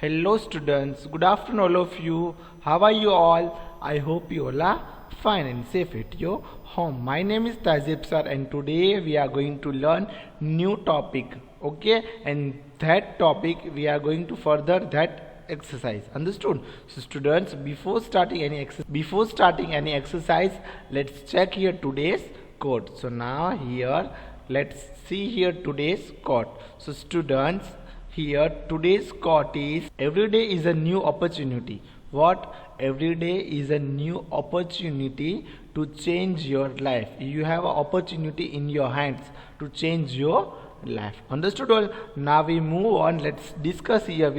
Hello students, good afternoon all of you. How are you all? I hope you all are fine and safe at your home. My name is Tajib sir and today we are going to learn new topic. Okay, and that topic we are going to further that exercise. Understood? So students, before starting any exercise, let's check here today's code. So now here let's see here today's code. So students, here today's quote is every day is a new opportunity. What? Every day is a new opportunity to change your life. You have an opportunity in your hands to change your life. Understood all? Now we move on. Let's discuss here.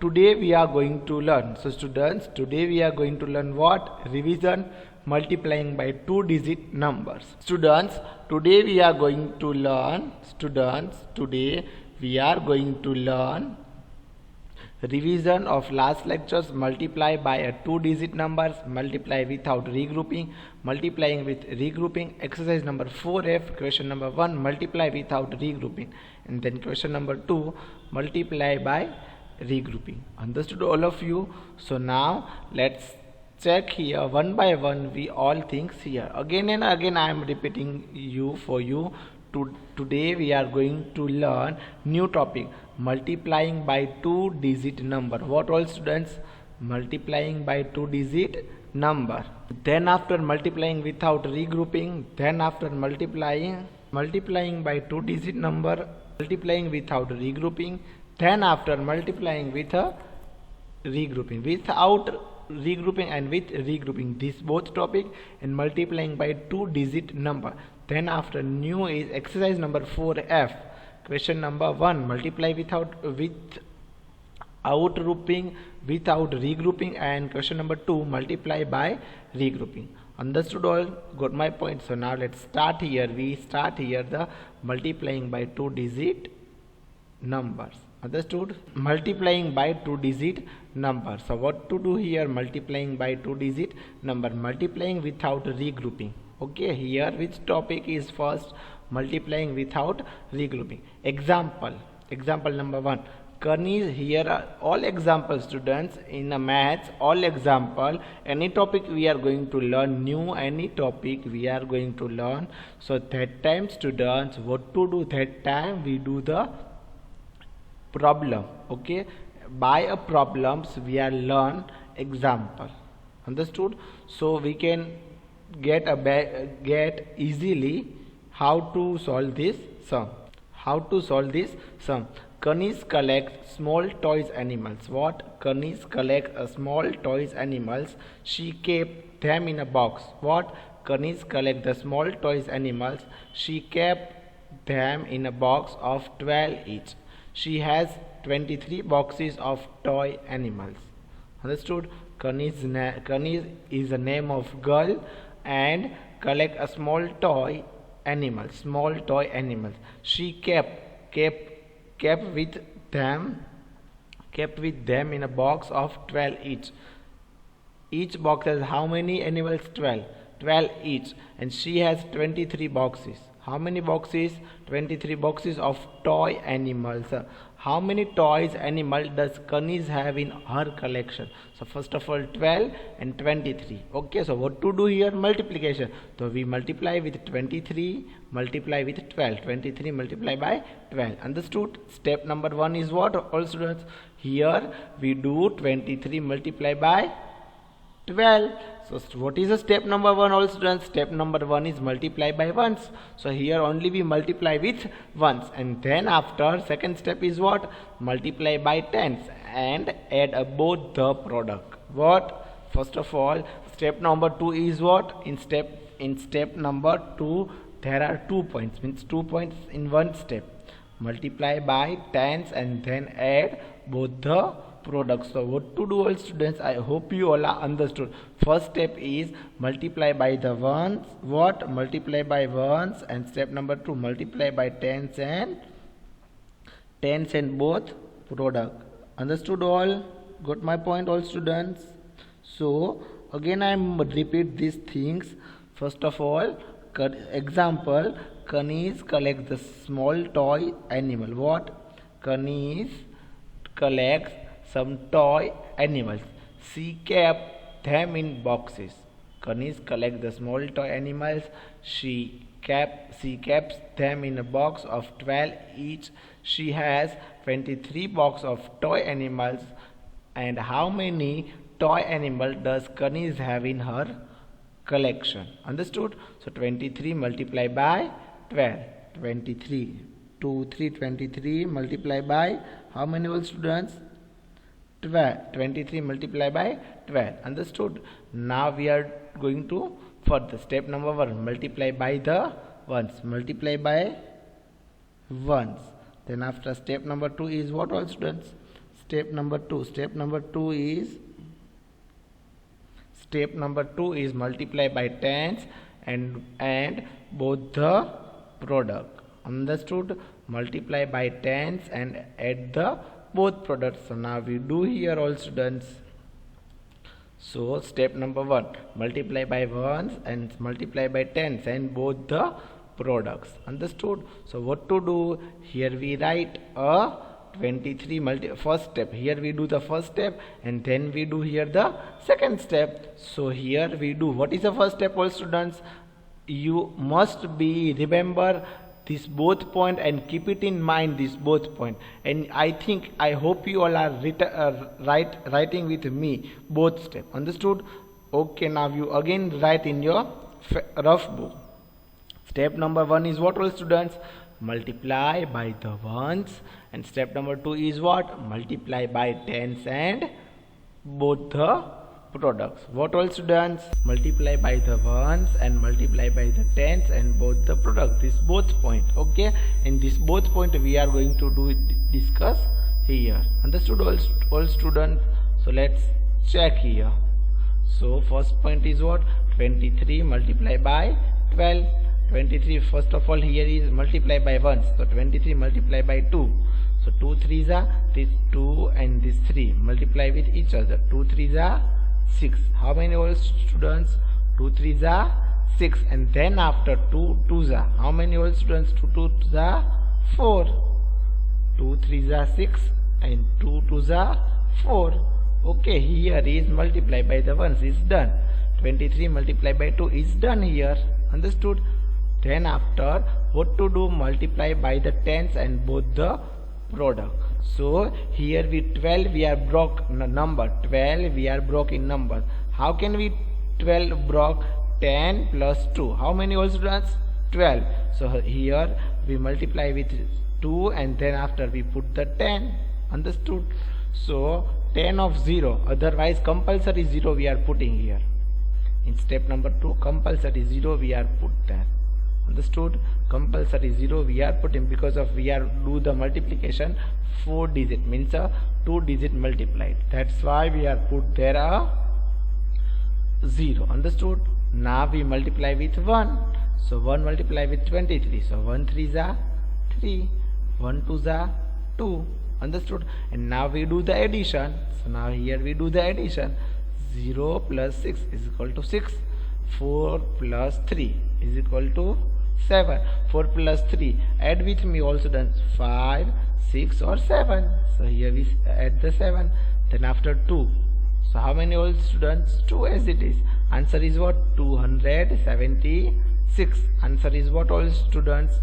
Today we are going to learn. So students, today we are going to learn what? Revision multiplying by two-digit numbers. Students, today we are going to learn revision of last lectures. Multiply by a two-digit numbers, multiply without regrouping, multiplying with regrouping. Exercise number 4F, question number 1, multiply without regrouping, and then question number 2, multiply by regrouping. Understood all of you? So now let's check here one by one we all things here. Again and again I am repeating for you. Today we are going to learn new topic, multiplying by two-digit number. What all students? Multiplying by two-digit number. Then after multiplying without regrouping, then after multiplying by two-digit number, multiplying without regrouping, then after multiplying with a regrouping, without regrouping and with regrouping, this both topic, and multiplying by two-digit number. Then after new is exercise number 4F, question number 1, multiply without regrouping, and question number 2, multiply by regrouping. Understood all? Got my point? So now let's start here. We start here the multiplying by two-digit numbers. Understood? Multiplying by two-digit number. So what to do here? Multiplying by two-digit number, multiplying without regrouping. Okay, here which topic is first? Multiplying without regrouping. Example number 1. Karni's, here are all examples students in a maths, all example, any topic we are going to learn new, any topic we are going to learn. So that time students, what to do? That time we do the problem. Okay, by a problems we are learn example. Understood? So we can get easily how to solve this sum. Kanis collect small toys animals. What? Kanis collect small toys animals. She kept them in a box. What? Kanis collect the small toys animals. She kept them in a box of 12 each. She has 23 boxes of toy animals. Understood? Kanis is the name of girl and collect a small toy animals. She kept with them in a box of 12 each. Each box has how many animals? 12 each, and she has 23 boxes. How many boxes? 23 boxes of toy animals. How many toys animal does Kanis have in her collection? So first of all 12 and 23. Okay, so what to do here? Multiplication. So we multiply with 23, multiply with 12. 23 multiply by 12. Understood? Step number 1 is what? All students, here we do 23 multiply by 12. So what is the step number 1? All students, step number 1 is multiply by ones. So here only we multiply with ones, and then after second step is what? Multiply by tens and add both the product. What? First of all, step number 2 is what? In step number 2 there are 2 points, means 2 points in one step. Multiply by tens and then add both the products. So what to do all students? I hope you all are understood. First step is multiply by the ones. What? Multiply by ones. And step number 2, multiply by tens and both product. Understood all? Got my point all students? So again I am repeat these things. First of all, example, Kanis collect the small toy animal. What? Kanis collects some toy animals. She kept them in boxes. Kanis collects the small toy animals. She keeps them in a box of 12 each. She has 23 boxes of toy animals. And how many toy animals does Kanis have in her collection? Understood? So 23 multiplied by 12. 23. 2, 3, 23 multiplied by how many whole students? 12. 23 multiplied by 12. Understood? Now we are going to further. Step number 1. Multiply by the ones. Multiply by ones. Then after step number 2 is what all students? Step number 2. Step number 2 is multiply by tens and both the product. Understood? Multiply by tens and add the both products. So now we do here all students. So step number 1, multiply by ones and multiply by tens and both the products. Understood? So what to do? Here we write a 23 first step. Here we do the first step and then we do here the second step. So here we do, what is the first step all students? You must be remember this both point and keep it in mind, this both point. And I hope you all are writing with me both step. Understood? Okay, now you again write in your rough book. Step number 1 is what all students? Multiply by the ones. And step number 2 is what? Multiply by tens and both the products. What all students? Multiply by the ones and multiply by the tens and both the products. This both point. Okay, and this both point we are going to discuss here. Understood all students? So let's check here. So first point is what? 23 multiply by 12. 23 first of all here is multiply by ones. So 23 multiply by 2. So 2 3s are this 2 and this 3 multiply with each other. 2 3s are 6. How many all students? 2 3s are 6. And then after 2 2s are how many all students? 2 2s are 4. 2 3s are 6 and 2 2s are 4. Okay, here is multiply by the ones is done. 23 multiply by 2 is done here. Understood? Then after what to do? Multiply by the tens and both the product. So here we 12 we are broke number. 12 we are broke in number. How can we 12 broke? 10 plus 2. How many all students? 12. So here we multiply with 2 and then after we put the 10. Understood? So 10 of 0. Otherwise compulsory 0 we are putting here. In step number 2 compulsory 0 we are put there. Understood? Compulsory 0 we are putting because of we are do the multiplication 4 digit means a 2 digit multiplied. That's why we are put there a 0. Understood? Now we multiply with 1. So 1 multiply with 23. So 1 3s are 3. 1 2s are 2. Understood? And now we do the addition. So now here we do the addition. 0 plus 6 is equal to 6. 4 plus 3 is equal to 7. 4 plus 3. Add with me also done 5, 6 or 7. So here we add the 7. Then after 2. So how many old students? 2 as it is. Answer is what? 276. Answer is what all students?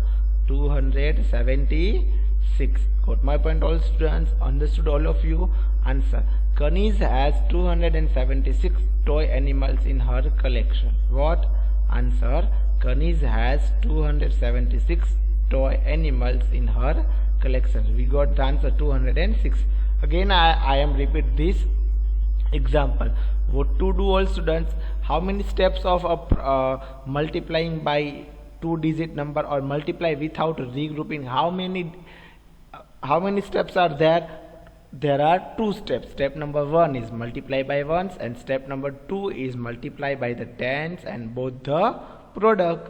276. Got my point all students? Understood all of you? Answer. Kanis has 276 toy animals in her collection. What? Answer. Kanis has 276 toy animals in her collection. We got the answer 206. Again I am repeat this example. What to do all students? How many steps of multiplying by 2 digit number or multiply without regrouping? How many steps are there? There are 2 steps. Step number 1 is multiply by ones and step number 2 is multiply by the tens and both the product.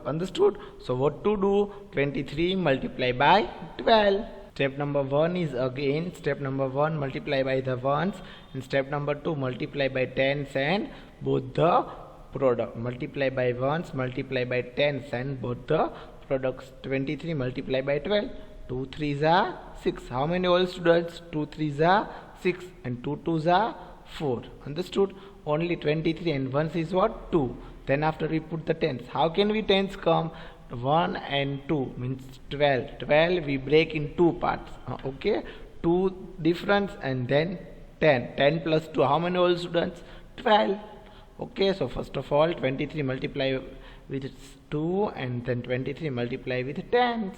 Understood? So what to do? 23 multiply by 12. Step number 1 is again step number 1 multiply by the ones and step number 2 multiply by tens and both the product. Multiply by ones, multiply by tens and both the products. 23 multiply by 12. 2 3s are 6. How many whole students? 2 3s are 6 and 2 2s are 4. Understood? Only 23 and 1 is what? 2. Then after we put the tens. How can we tens come? 1 and 2 means 12. 12 we break in two parts. Okay? 2 difference and then 10. 10 plus 2. How many whole students? 12. Okay, so first of all 23 multiply with 2 and then 23 multiply with tens.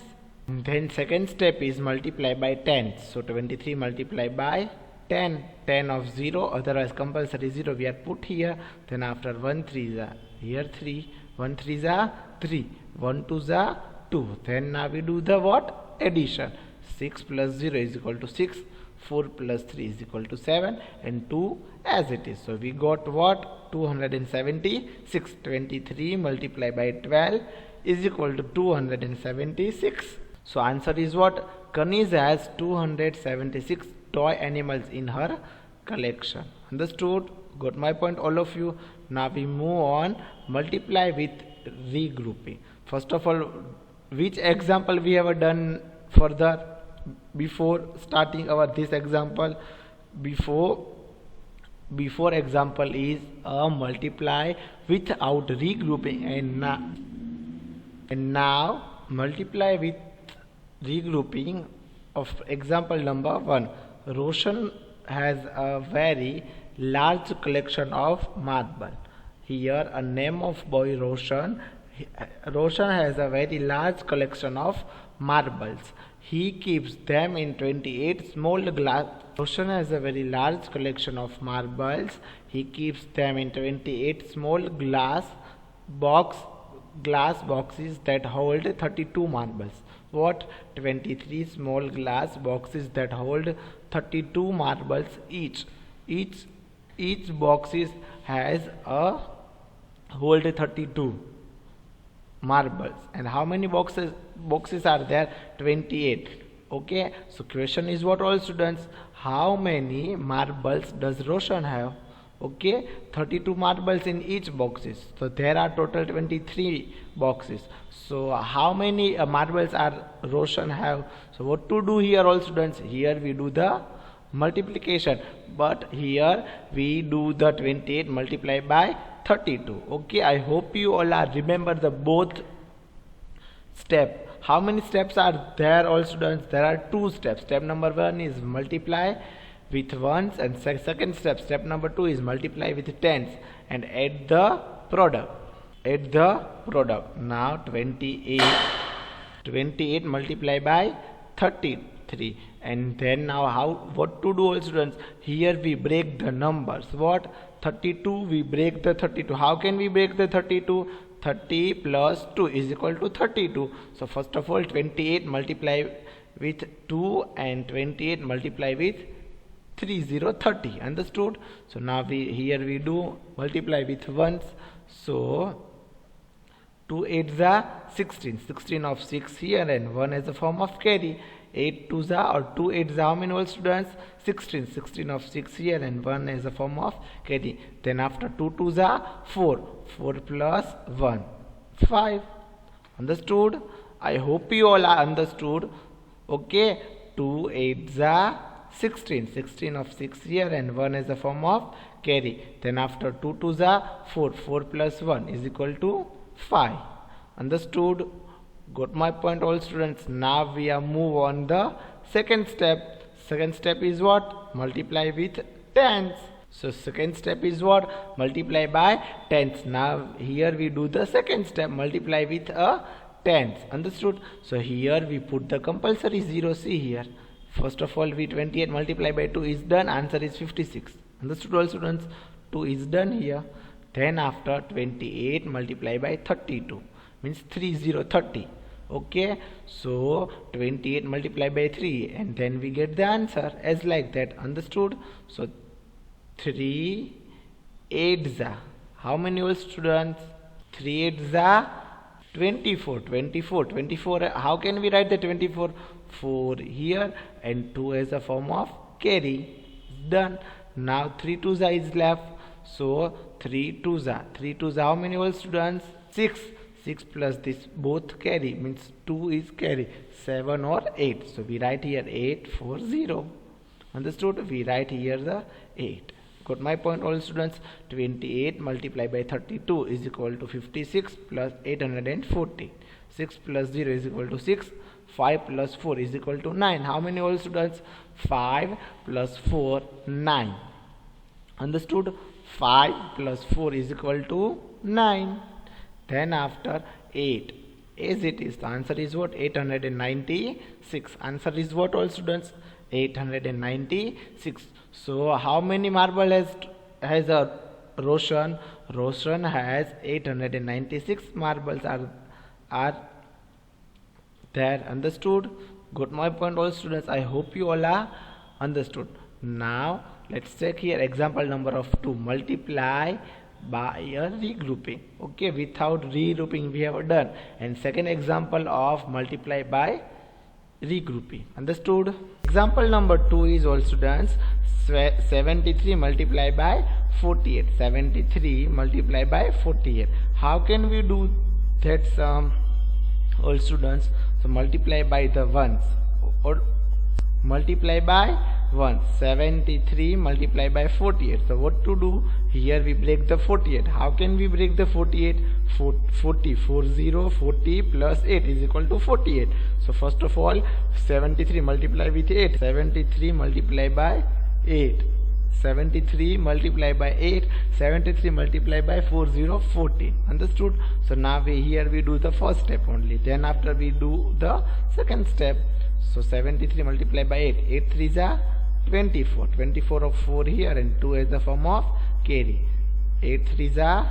And then second step is multiply by tens. So 23 multiply by 10. 10 of 0, otherwise compulsory 0 we are put here. Then after 1 3 are here 3. 1 3 are 3. 1 2 are 2. Then now we do the what? Addition. 6 plus 0 is equal to 6. 4 plus 3 is equal to 7 and 2 as it is. So we got what? 276. 23 multiplied by 12 is equal to 276. So answer is what? Kanis has 276 toy animals in her collection. Understood? Got my point, all of you? Now we move on. Multiply with regrouping. First of all, which example we have done further before starting our this example? Before example is a multiply without regrouping, and now multiply with regrouping of example number 1. Roshan has a very large collection of marble. Here a name of boy Roshan. Roshan has a very large collection of marbles. He keeps them in 28 small glass. Roshan has a very large collection of marbles. He keeps them in 28 small glass boxes that hold 32 marbles. What? 23 small glass boxes that hold 32 marbles each. Each boxes has a hold 32 marbles. And how many boxes are there? 28. Okay, so question is what, all students? How many marbles does Roshan have? Okay, 32 marbles in each boxes. So there are total 23 boxes. So how many marbles are Roshan have? So what to do here, all students? Here we do the multiplication, but here we do the 28 multiplied by 32. Okay, I hope you all are remember the both step. How many steps are there, all students? There are 2 steps. Step number 1 is multiply with ones, and second step number 2 is multiply with tens and add the product. Now 28 multiply by 33, and then now what to do, all students? Here we break the numbers. What? 32 we break the 32. How can we break the 32? 30 plus 2 is equal to 32. So first of all 28 multiply with 2 and 28 multiply with 30. Understood? So now here we do multiply with ones. So 2 8s are 16. 16 of 6 here and 1 as a form of carry. 8 2s are, or 2 8s are how many, all students? 16. 16 of 6 here and 1 as a form of carry. Then after 2 2s are 4. 4 plus 1 5. Understood? I hope you all are understood. Okay, 2 8s are 16. 16 of 6 here and 1 as a form of carry. Then after 2 2s are 4. 4 plus 1 is equal to 5. Understood? Got my point, all students? Now we are move on the second step. Second step is what? Multiply with tens. So second step is what? Multiply by tens. Now here we do the second step, multiply with a tens. Understood? So here we put the compulsory 0. See here. First of all, we 28 multiply by 2 is done. Answer is 56. Understood, all students? 2 is done here. Then after 28 multiply by 32 means 30. Okay, so 28 multiply by 3 and then we get the answer as like that. Understood? So 3 8s are how many, all students? 3 8s are 24. 24. How can we write the 24? 4 here and 2 as a form of carry. Done. Now 3 2s are is left. So 3 2s are how many, all students? 6. 6 plus this both carry means 2 is carry, 7 or 8. So we write here 840. Understood? We write here the 8. Got my point, all students? 28 multiplied by 32 is equal to 56 plus 840. 6 plus 0 is equal to 6. 5 plus 4 is equal to 9. How many, all students? 5 plus 4, 9. Understood? 5 plus 4 is equal to 9. Then after 8, as it is, the answer is what? 896. Answer is what, all students? 896. So how many marble has a Roshan? Roshan has 896 marbles are there. Understood? Got my point, all students? I hope you all are understood. Now let's check here example number of 2. Multiply by a regrouping. Okay, without regrouping we have done. And second example of multiply by regrouping. Understood? Example number 2 is, all students, 73 multiplied by 48. 73 multiplied by 48. How can we do that sum, all students? So multiply by the ones or multiply by 1. 73 multiplied by 48. So what to do? Here we break the 48. How can we break the 48? 40 plus 8 is equal to 48. So first of all, 73 multiplied with 8. 73 multiplied by 8. 73 multiplied by 8. 73 multiplied by 40. Understood? So now here we do the first step only. Then after we do the second step. So 73 multiplied by 8. 8 3s are 24. 24 of 4 here and 2 as the form of carry. 8 3s are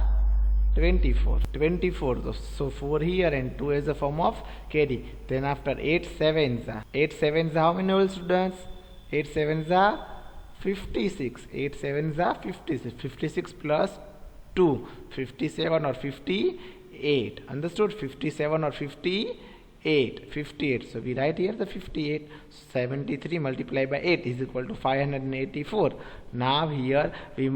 24. 24. So 4 here and 2 as the form of carry. Then after 8 7s are. 8 7s are how many, old students? 8 7s are 56. 8 7s are 56. 56 plus 2. 57 or 58. Understood? 57 or 58. 58. So we write here the 58. 73 multiplied by 8 is equal to 584. Now here we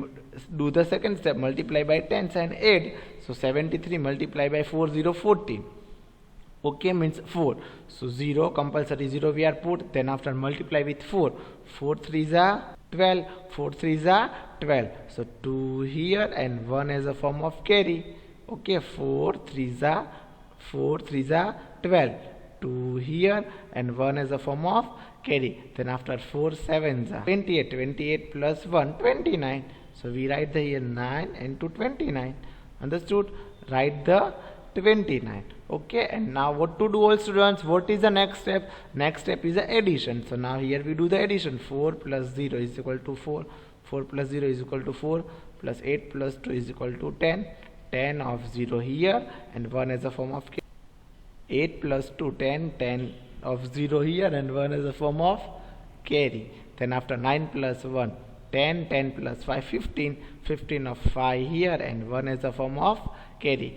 do the second step, multiply by 10s and 8. So 73 multiplied by 40. Okay, means 4. So 0, compulsory 0 we are put. Then after multiply with 4. 4 3s are 12. 4 3s are 12. So 2 here and 1 as a form of carry. Okay, 4 3s are 12. 2 here and 1 as a form of carry. Then after 4 7s are 28. 28 plus 1, 29. So we write the here 9 into 29. Understood? Write the 29. Okay, and now what to do, all students? What is the next step? Next step is the addition. So now here we do the addition. 4 plus 0 is equal to 4. 4 plus 0 is equal to 4. Plus 8 plus 2 is equal to 10. 10 of 0 here and 1 as a form of carry. 8 plus 2, 10. 10 of 0 here and 1 as a form of carry. Then after 9 plus 1, 10. 10 plus 5, 15. 15 of 5 here and 1 as a form of carry.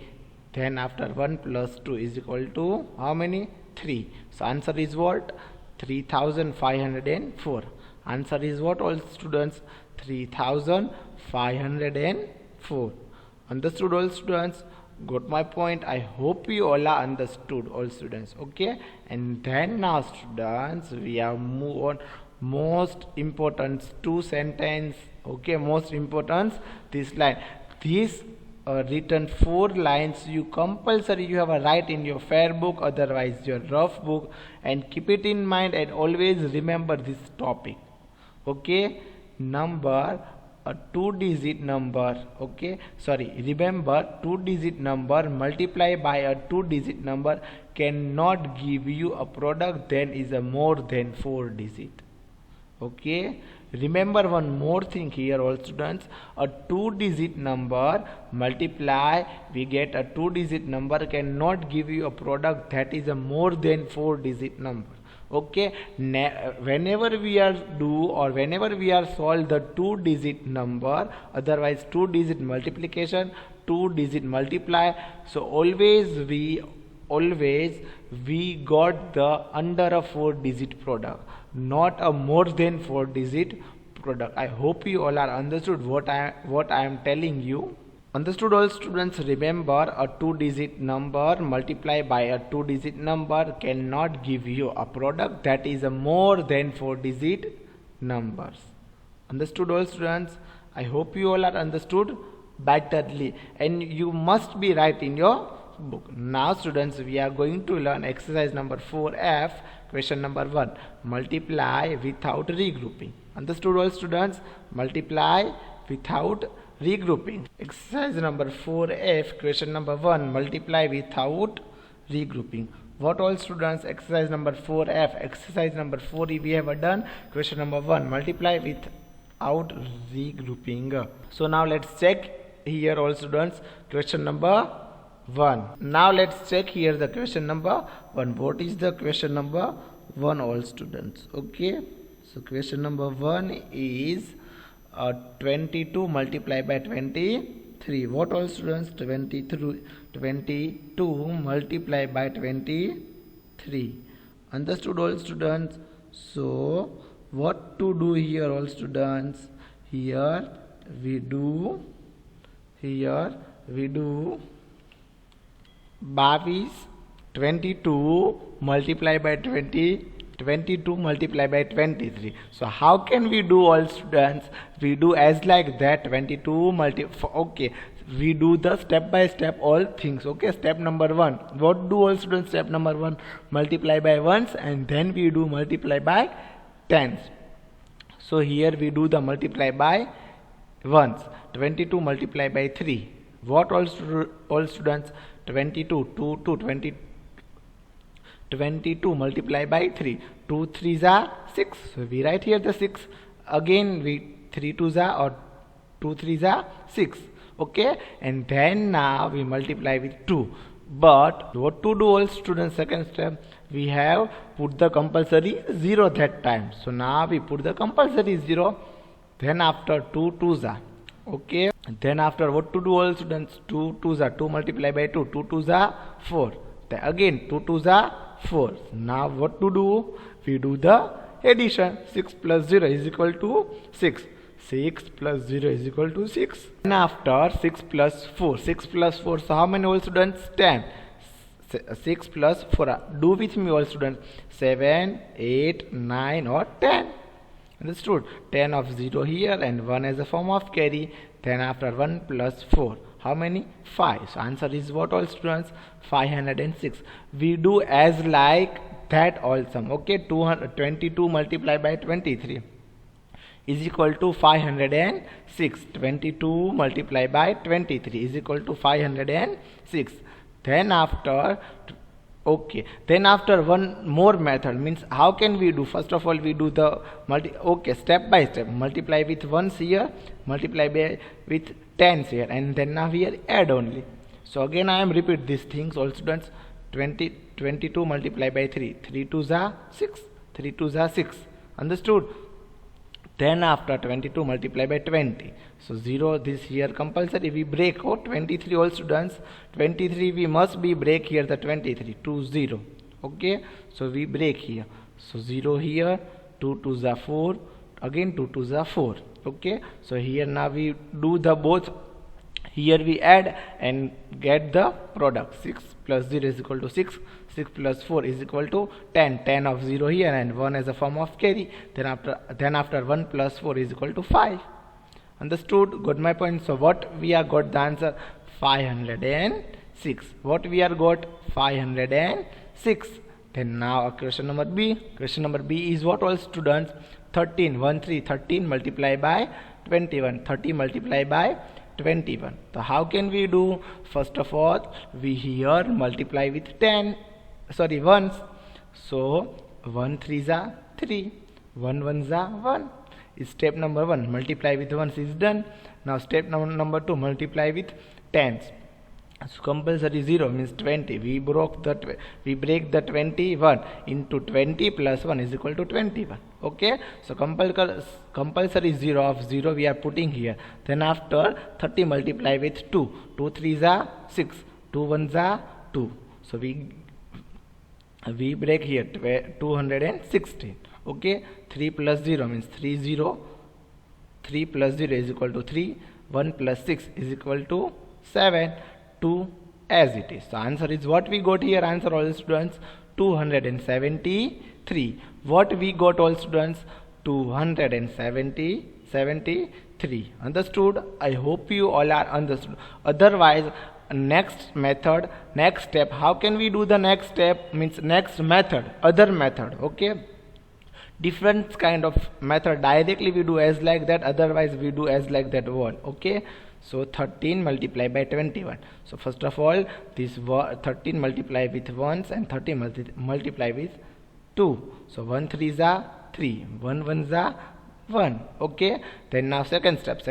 Then after 1 plus 2 is equal to how many? 3. So answer is what? 3504. Answer is what, all students? 3504. Understood, all students? Got my point? I hope you all are understood, all students. Okay, and then now students we have move on most important 2 sentence. Okay, most important this line. This written 4 lines you compulsory you have a write in your fair book, otherwise your rough book, and keep it in mind and always remember this topic. Okay, number a 2-digit number. Okay, sorry, remember 2-digit number multiplied by a 2-digit number cannot give you a product that is a more than 4-digit. Okay, remember one more thing here, all students. A 2-digit number multiply, we get a 2-digit number cannot give you a product that is a more than 4-digit number. Okay, whenever we are do or whenever we are solve the 2-digit number, otherwise 2-digit multiplication, 2-digit multiply, so always we got the under a 4-digit product, not a more than 4-digit product. I hope you all are understood what I am telling you. Understood all students? Remember, a 2-digit number multiplied by a 2-digit number cannot give you a product that is more than 4-digit numbers. Understood all students? I hope you all are understood betterly, and you must be right in your book. Now students, we are going to learn exercise number 4F, question number 1, multiply without regrouping. Understood all students? Multiply without regrouping. Exercise number 4F, question number 1, multiply without regrouping. What all students? Exercise number 4F, exercise number 4 we have done. Question number 1, multiply without regrouping. So now let's check here all students, question number 1. Now let's check here the question number 1. What is the question number 1 all students? Okay, so question number 1 is 22 multiplied by 23. What all students? 22 multiplied by 23. Understood all students? So what to do here all students? Here we do 22 multiplied by 22 multiplied by 23. So how can we do all students? We do as like that, 22 okay, we do the step by step all things. Okay, step number 1, what do all students? Step number 1, multiply by ones, and then we do multiply by tens. So here we do the multiply by ones. 22 multiplied by 3. What all students? 22 multiplied by 3. 2 3s are 6. So we write here the 6. Again we 3 2s are or 2 3s are 6. Okay, and then now we multiply with 2. But what to do all students? Second step, we have put the compulsory 0 that time. So now we put the compulsory 0. Then after 2 2s are. Okay, then after what to do all students? 2 2s are 2 multiplied by 2. 2 2s are 4. Then again 2 2s are 4. Now what to do? We do the addition. 6 plus 0 is equal to 6. 6 plus 0 is equal to 6. And after 6 plus 4. 6 plus 4. So how many all students? 10. 6 plus 4. Do with me all students. 7, 8, 9 or 10. Understood? 10 of 0 here and 1 as a form of carry. Then after 1 plus 4. How many? 5. So answer is what all students? 506. We do as like that also. Okay, 22 multiplied by 23 is equal to 506. 22 multiplied by 23 is equal to 506. Then after, okay, then after one more method, means how can we do? First of all we do the step by step. Multiply with ones here, multiply with tens here, and then now here add only. So again I am repeat these things all students. 22 multiplied by 3. 3 2s are 6. 3 2s are 6. Understood? Then after 22 multiplied by 20. So 0 this here compulsory we break out. 23 all students. 23 we must be break here the 23. 2 0. Okay. So we break here. So 0 here. 2 2s are 4. Again 2 2s are 4. Okay. So here now we do the both. Here we add and get the product. 6 plus 0 is equal to 6. 6 plus 4 is equal to 10. 10 of 0 here and 1 as a form of carry. Then after 1 plus 4 is equal to 5. Understood? Got my point? So what we are got the answer? 506. What we are got? 506. Then now question number B. Question number B is what all students? 13 multiplied by 21. 30 multiplied by 21. So how can we do? First of all we here multiply with 1s. So 1 3s are 3. 1 1s are 1. Is step number 1. Multiply with 1s is done. Now step number 2, multiply with 10s. So compulsory 0 means 20. We break the 21 into 20 plus 1 is equal to 21. Okay. So compulsory 0 of 0 we are putting here. Then after 30 multiply with 2. 2 3s are 6. 2 1s are 2. So we break here 216. Okay. 3 plus 0 means 3 0. 3 plus 0 is equal to 3. 1 plus 6 is equal to 7. 2 as it is. So answer is what we got here. Answer all students 273. What we got all students 273. Understood? I hope you all are understood. Otherwise, next method, next step, how can we do the next step? Means next method, other method. Okay, different kind of method. Directly we do as like that, otherwise we do as like that one. Okay, so 13 multiplied by 21. So first of all, this 13 multiply with 1s and 30 multiply with 2. So 1 3s are 3, 1 1s are 1. Okay, then now second step,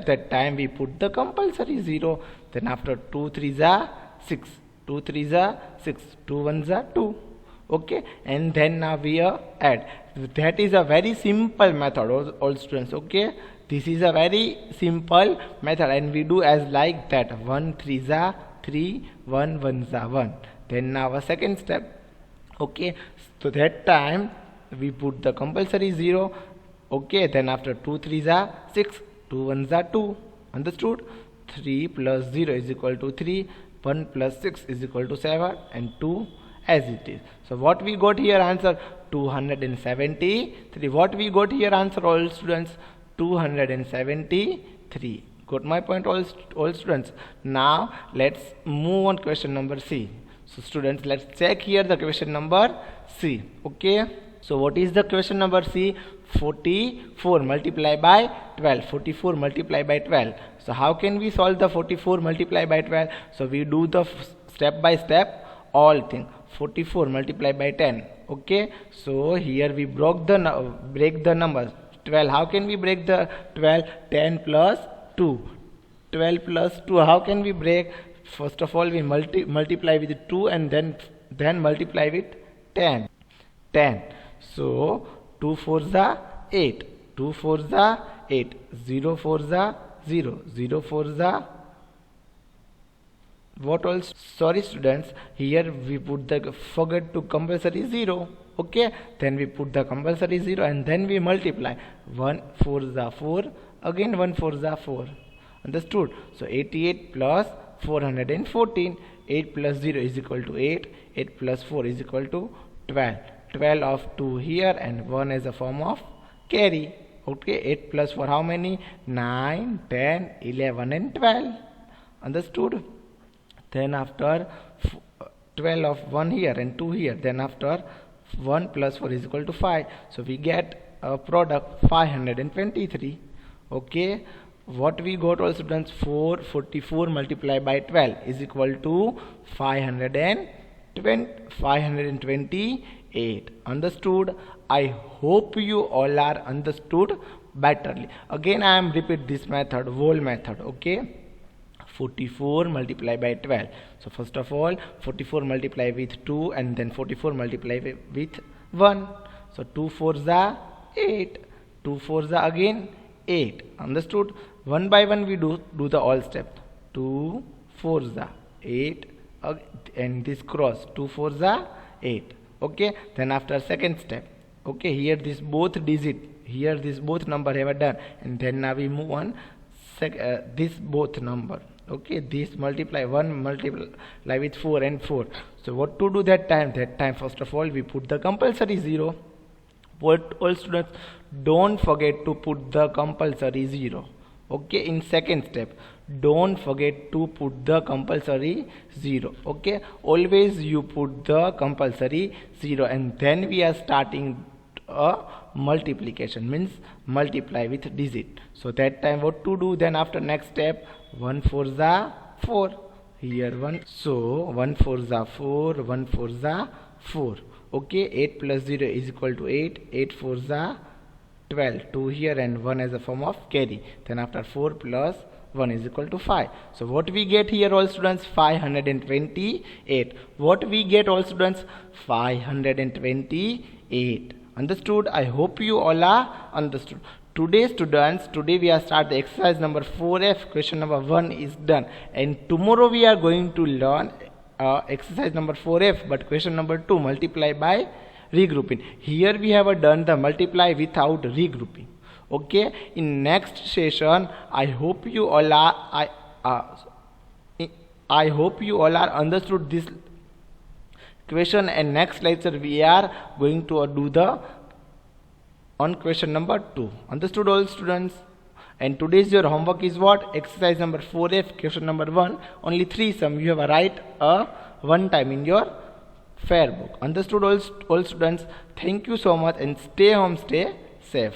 that time we put the compulsory 0. Then after 2 3s are 6, 2 3s are 6, 2 1s are 2. Okay, and then now we add. That is a very simple method, all students. Okay, this is a very simple method, and we do as like that. 1 3s are 3, 1 1s are 1. Then now a second step. Okay, so that time we put the compulsory 0. Okay, then after 2 3s are 6, 2 1s are 2. Understood? 3 plus 0 is equal to 3, 1 plus 6 is equal to 7, and 2 as it is. So what we got here answer 273. What we got here answer all students 273. Got my point all students? Now let's move on question number C. So students, let's check here the question number C. Okay, so what is the question number C? 44 multiplied by 12. 44 multiplied by 12. So how can we solve the 44 multiplied by 12? So we do the step by step all thing. 44 multiplied by 10. Okay, so here we break the numbers. 12, how can we break the 12? 10 plus 2, 12 plus 2, how can we break? First of all, we multiply with 2 and then multiply with 10. So 2 4s are 8, 2 4s are 8, 0 4s are 0, 0 4s are what else? Sorry students, here we put the forget to compulsory 0. Okay, then we put the compulsory 0 and then we multiply. 1 4s are 4, again 1 4s are 4. Understood? So 88 plus 414. 8 plus 0 is equal to 8. 8 plus 4 is equal to 12. 12 of 2 here and 1 as a form of carry. Okay, 8 plus 4 how many? 9, 10, 11 and 12. Understood? Then after 12 of 1 here and 2 here, then after 1 plus 4 is equal to 5. So we get a product 523. Okay, what we got all students? 444 multiplied by 12 is equal to 528. Understood? I hope you all are understood betterly. Again I am repeat this method, whole method. Okay, 44 multiplied by 12. So first of all 44 multiply with 2 and then 44 multiply with 1. So 2 4s are 8, 2 4s are again 8. Understood? One by one we do the all step. 2 4s are 8 and this cross 2 4s are 8. Okay, then after second step. Okay, here this both digit, here this both number have done, and then now we move on this both number. Okay, this multiply 1 multiply with 4 and 4. So what to do that time? First of all we put the compulsory 0. What all students, don't forget to put the compulsory 0. Okay, in second step don't forget to put the compulsory 0. Okay, always you put the compulsory 0 and then we are starting a multiplication, means multiply with digit. So that time what to do? Then after next step 1 4s are 4, here 1, so 1 4s are 4, 1 4s are 4. Okay, 8 plus 0 is equal to 8, 8 4s are 12, 2 here and 1 as a form of carry. Then after 4 plus 1 is equal to 5. So what we get here all students? 528. What we get all students? 528. Understood? I hope you all are understood. Today students, today we are start the exercise number 4F. Question number 1 is done, and tomorrow we are going to learn exercise number 4F, but question number 2, multiply by regrouping. Here we have done the multiply without regrouping. Okay, in next session I hope you all are I hope you all are understood this question, and next lecture we are going to do the on question number 2. Understood all students? And today's your homework is what? Exercise number 4F, question number 1. Only 3 sum you have to write one time in your fair book. Understood all students? Thank you so much, and stay home, stay safe.